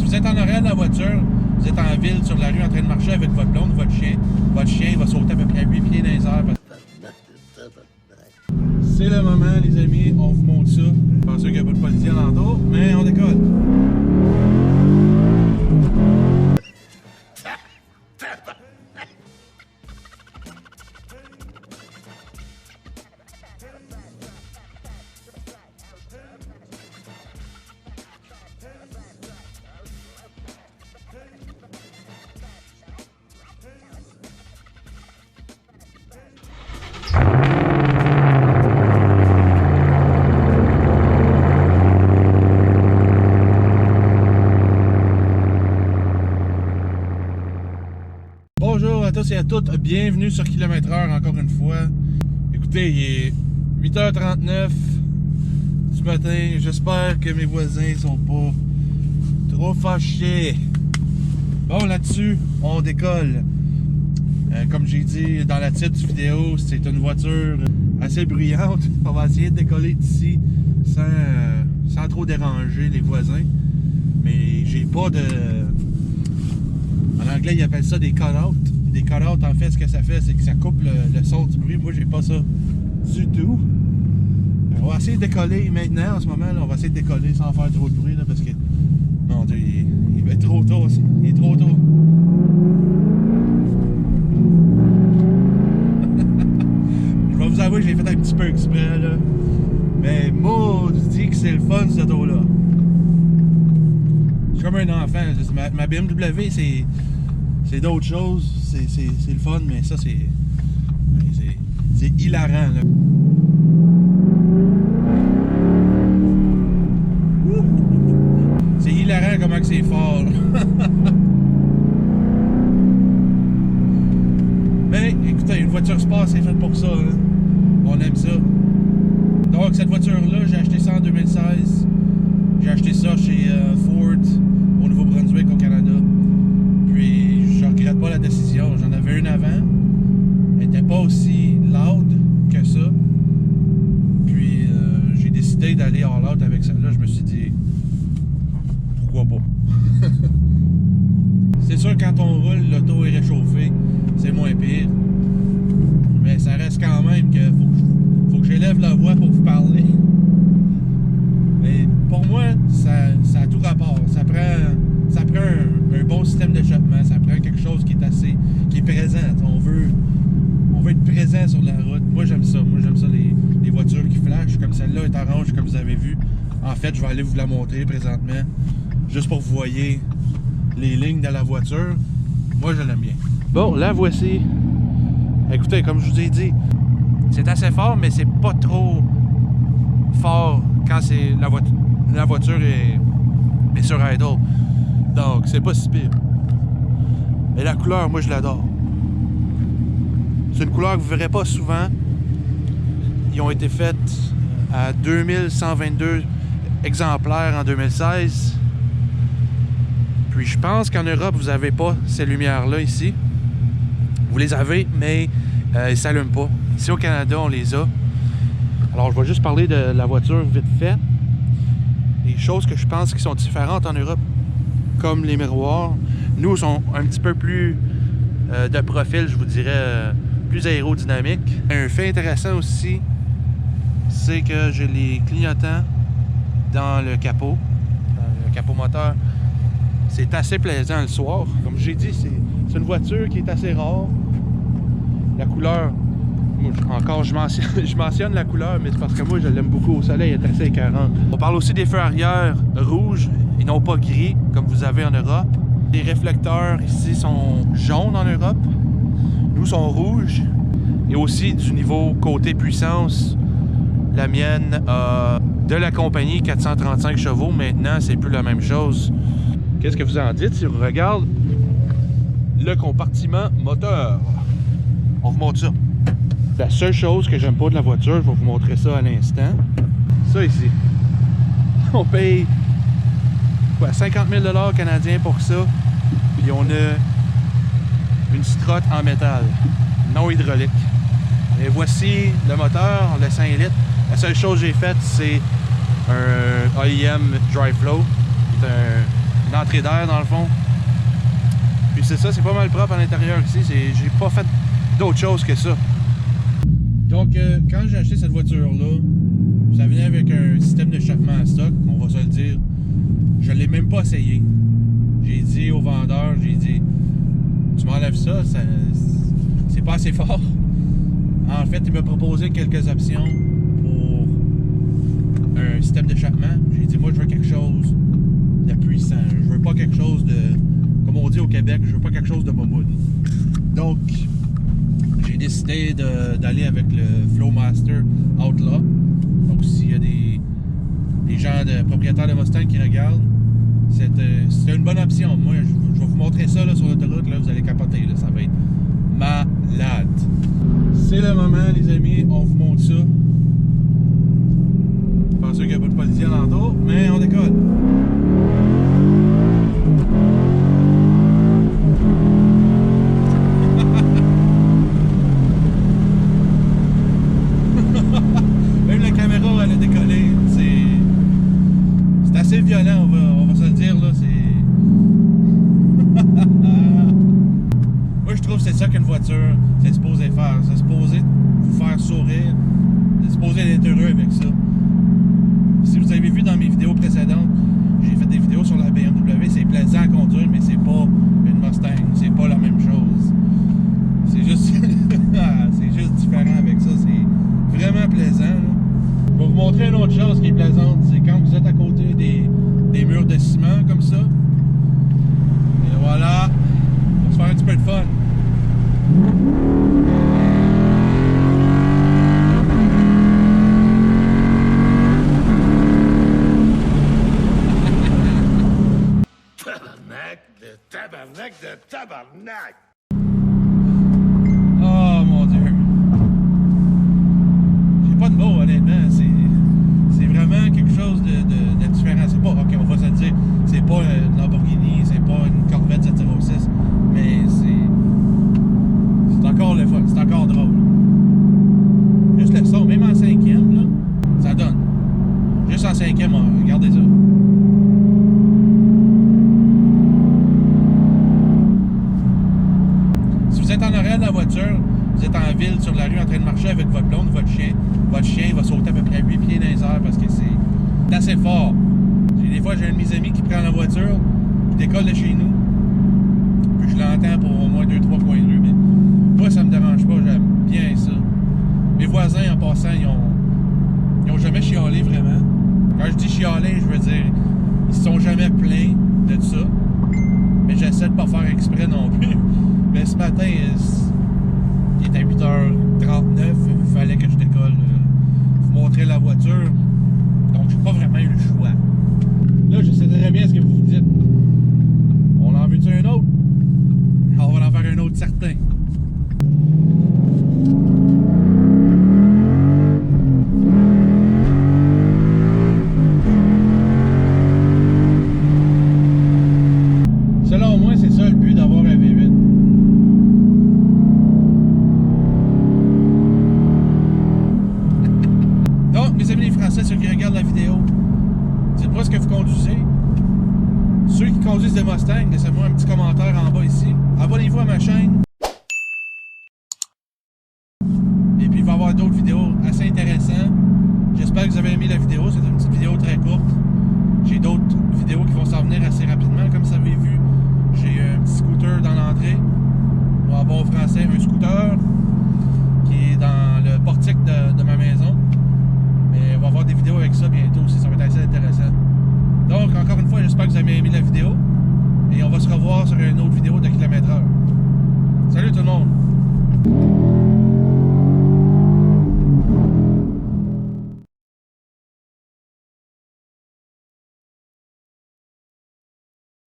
vous êtes en arrière de la voiture, vous êtes en ville, sur la rue, en train de marcher avec votre blonde, votre chien va sauter à peu près 8 pieds dans les airs. C'est le moment, les amis, on vous montre ça. Je pense qu'il n'y a pas de policier alentour, mais on décolle. Bonjour à tous et à toutes, bienvenue sur Kilomètre-Heure encore une fois. Écoutez, il est 8h39 du matin, j'espère que mes voisins sont pas trop fâchés. Bon, là-dessus, on décolle. Comme j'ai dit dans la titre du vidéo, c'est une voiture assez bruyante. On va essayer de décoller d'ici sans trop déranger les voisins. Mais j'ai pas de... En anglais, ils appellent ça des cut-out. Des cut-out, en fait, ce que ça fait, c'est que ça coupe le son du bruit. Moi, j'ai pas ça du tout. On va essayer de décoller maintenant, en ce moment. Là, on va essayer de décoller sans faire trop de bruit, là, parce que... Mon Dieu, il va être trop tôt. Il est trop tôt. Je vais vous avouer que j'ai fait un petit peu exprès, là. Mais maudit que c'est le fun, ce auto-là. Je suis comme un enfant. Ma BMW, c'est d'autres choses. C'est le fun, mais ça, c'est hilarant, là. C'est hilarant comment que c'est fort, là. Mais écoutez, une voiture sport, c'est fait pour ça, hein. On aime ça. Donc cette voiture-là, j'ai acheté ça en 2016. J'ai acheté ça chez Ford au Nouveau-Brunswick au Canada. Puis je regrette pas la décision. J'en avais une avant. Elle n'était pas aussi loud que ça. Puis j'ai décidé d'aller all out avec celle-là. Je me suis dit, pourquoi pas? C'est sûr que quand on roule, l'auto est réchauffée, c'est moins pire. Mais ça reste quand même que faut que j'élève la voix pour vous parler. Mais pour moi, ça a tout rapport. Ça prend un bon système d'échappement, ça prend quelque chose qui est présent. On veut être présent sur la route. Moi j'aime ça. Moi j'aime ça les voitures qui flashent, comme celle-là est orange comme vous avez vu. En fait, je vais aller vous la montrer présentement, juste pour que vous voyez les lignes de la voiture. Moi je l'aime bien. Bon, la voici. Écoutez, comme je vous ai dit, c'est assez fort, mais c'est pas trop fort quand c'est la voiture est sur idle. Donc, c'est pas si pire. Mais la couleur, moi, je l'adore. C'est une couleur que vous verrez pas souvent. Ils ont été faites à 2122 exemplaires en 2016. Puis, je pense qu'en Europe, vous n'avez pas ces lumières-là ici. Vous les avez, mais ils ne s'allument pas. Ici, au Canada, on les a. Alors, je vais juste parler de la voiture vite fait. Les choses que je pense qui sont différentes en Europe, comme les miroirs, nous, sont un petit peu plus de profil, je vous dirais, plus aérodynamique. Un fait intéressant aussi, c'est que j'ai les clignotants dans le capot moteur. C'est assez plaisant le soir. Comme j'ai dit, c'est une voiture qui est assez rare. La couleur, encore je mentionne la couleur, mais c'est parce que moi je l'aime beaucoup. Au soleil, elle est assez écœurante. On parle aussi des feux arrière rouges et non pas gris comme vous avez en Europe. Les réflecteurs ici sont jaunes en Europe. Nous sont rouges. Et aussi du niveau côté puissance, la mienne a de la compagnie 435 chevaux. Maintenant, c'est plus la même chose. Qu'est-ce que vous en dites si on regarde le compartiment moteur? On vous montre ça. La seule chose que j'aime pas de la voiture, je vais vous montrer ça à l'instant. Ça ici. On paye quoi, 50 000 $ canadiens pour ça. Puis on a une strutte en métal, non hydraulique. Et voici le moteur, le 5 litres. La seule chose que j'ai faite, c'est un AEM Dry Flow, qui est une entrée d'air dans le fond. Puis c'est ça, c'est pas mal propre à l'intérieur ici. J'ai pas fait d'autre chose que ça. Donc, quand j'ai acheté cette voiture-là, ça venait avec un système d'échappement à stock, on va se le dire. Je l'ai même pas essayé. J'ai dit au vendeur, j'ai dit, tu m'enlèves ça, c'est pas assez fort. En fait, il m'a proposé quelques options pour un système d'échappement. J'ai dit, moi, je veux quelque chose de puissant. Je veux pas quelque chose de, comme on dit au Québec, je veux pas quelque chose de momoun. Donc, j'ai décidé d'aller avec le Flowmaster Outlaw. Donc, s'il y a des gens propriétaires de Mustang qui regardent, c'est une bonne option. Moi, je vais vous montrer ça là, sur l'autoroute, là, vous allez capoter, là, ça va être malade. C'est le moment, les amis, on vous montre ça. Je pense qu'il n'y a pas de policier alentour, mais on décolle. Même la caméra, elle a décollé. C'est assez violent, on va se le dire, là. Moi, je trouve que c'est ça qu'une voiture, c'est supposé faire. C'est supposé vous faire sourire. C'est supposé être heureux avec ça. Si vous avez vu dans mes vidéos précédentes, j'ai fait des vidéos sur la BMW. C'est plaisant à conduire, mais c'est pas une Mustang. C'est pas la même chose. C'est juste... c'est juste différent avec ça. C'est vraiment plaisant, là. Je vais vous montrer une autre chose qui est plaisante. C'est quand vous êtes à côté des murs de ciment, comme ça. Et voilà. On va se faire un petit peu de fun. Tabarnak! Oh mon Dieu! J'ai pas de mots, honnêtement. C'est vraiment quelque chose de différent. C'est pas, ok, on va se le dire, c'est pas une Lamborghini, c'est pas une Corvette 706, mais c'est encore le fun, c'est encore drôle. Juste le son, même en 5e, là, ça donne. Juste en 5e, regardez ça. Si vous êtes en arrière de la voiture, vous êtes en ville, sur la rue, en train de marcher avec votre blonde, votre chien va sauter à peu près 8 pieds dans les airs parce que c'est assez fort. Des fois, j'ai un de mes amis qui prend la voiture, qui décolle de chez nous, puis je l'entends pour au moins 2-3 coins de rue, mais moi, ça me dérange pas, j'aime bien ça. Mes voisins, en passant, ils ont jamais chialé vraiment. Quand je dis chialer, je veux dire, ils se sont jamais plaints de ça, mais j'essaie de pas faire exprès non plus. Mais ce matin, il était 8h39, il fallait que je décolle, vous montrer la voiture. Donc, j'ai pas vraiment eu le choix. Là, je sais très bien ce que vous vous dites. On en veut-tu un autre? On va en faire un autre certain. Selon moi, c'est ça le but d'avoir un V8. Donc, mes amis les Français, ceux qui regardent la vidéo, dites-moi ce que vous conduisez. Ceux qui conduisent des Mustangs, laissez-moi un petit commentaire en bas ici. Abonnez-vous à ma chaîne. Et puis il va y avoir d'autres vidéos assez intéressantes. J'espère que vous avez aimé la vidéo. C'est une petite vidéo très courte. J'ai d'autres vidéos qui vont s'en venir assez rapidement. Comme vous avez vu, j'ai un petit scooter dans l'entrée. En bon français, un scooter qui est dans le portique de ma maison. Mais on va avoir des vidéos avec ça bientôt aussi, ça va être assez intéressant. Donc, encore une fois, j'espère que vous avez aimé la vidéo. Et on va se revoir sur une autre vidéo de kilomètre-heure. Salut tout le monde!